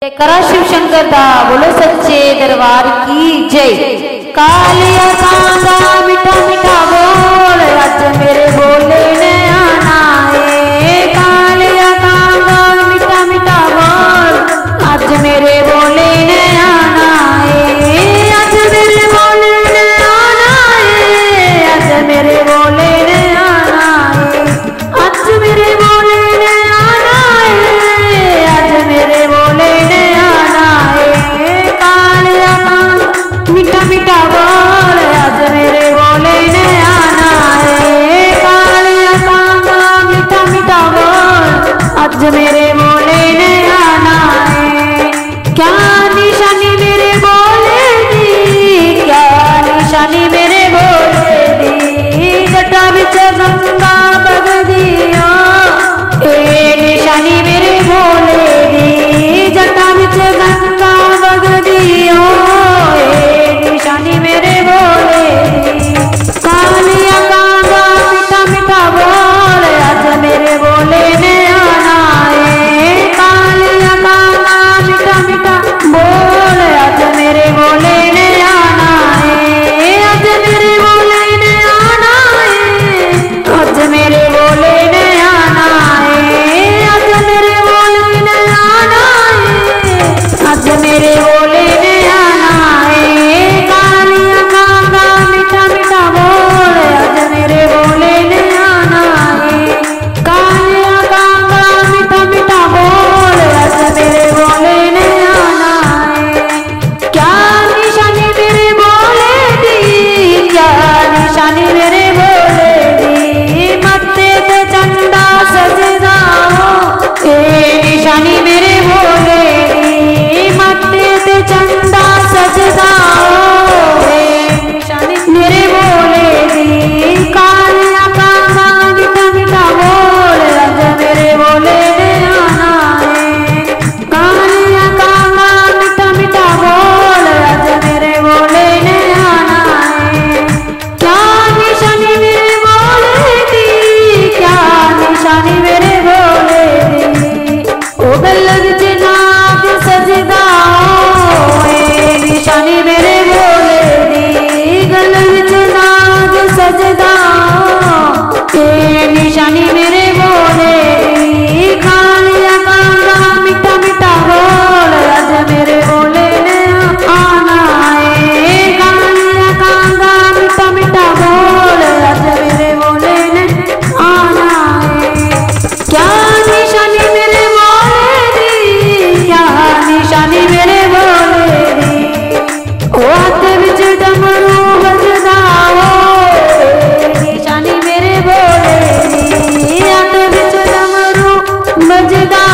करा शिव शंकर दा बोलो सच्चे दरबार की जय। कालिया कांदा मीठा मीठा बोल अज मेरे बोले ने आना है। कालिया कांदा मीठा मीठा बोल अज मेरे बोले ने आना है। अज मेरे बोले ने आना है। अज मेरे बोले ने आना है। अज मेरे बोले ने आना है। अज मेरे बोले मीठा मीठा बोल अज मेरे बोले ने आना है। कालिया कांदा मीठा मीठा बोल अज मेरे बोले ने आना है। क्या निशानी मेरे बोले दी, क्या निशानी मेरे बोले दी। जटा बिच गंगा बगदिया ए निशानी मेरे बोले दी। जटा बिच गंगा बगदिया निशानी मेरे बोले। कालिया कांदा मीठा मीठा बोल अज मेरे बोले ने आना है। कालिया कांदा मीठा मीठा बोल अज मेरे बोले ने आना है। अज मेरे बोले ने आना है। अज मेरे बोले ने आना है। अज मेरे बोले ने आना है। अज मेरे बोले ने आना है। कालिया कांदा मीठा मीठा बोल अज मेरे बोले ने आना है। कालिया कांदा मीठा मीठा बोल अज मेरे बोले ने आना है। क्या निशानी मेरे बोले दी, क्या निशानी मेरे बोले दी। मत्थे ते चंदा सजदा ए निशानी मेरे बोले दी। मत्थे ते चंदा सजदा मेरे बोले दी। कालिया कांदा मीठा मीठा बोल अज मेरे बोले ने आना है। कालिया कांदा मीठा मीठा बोल अज मेरे बोले ने आना है। क्या निशानी मेरे बोले दी, क्या निशानी मेरे बोले दी। ओ गल विच नाग सजदा ए निशानी मेरे बोले दी। गल विच नाग सजदा ए निशानी मेरे बोले दी। कालिया कांदा मीठा मीठा बोल अज मेरे बोले ने आना है। कालिया कांदा मीठा मीठा बोल अज मेरे बोले ने आना है। क्या निशानी मेरे बोले दी, क्या निशानी मेरे बोले दी। ओ हाथ विच डमरू बजदा निशानी मेरे बोले दी। हाथ विच डमरू बजदा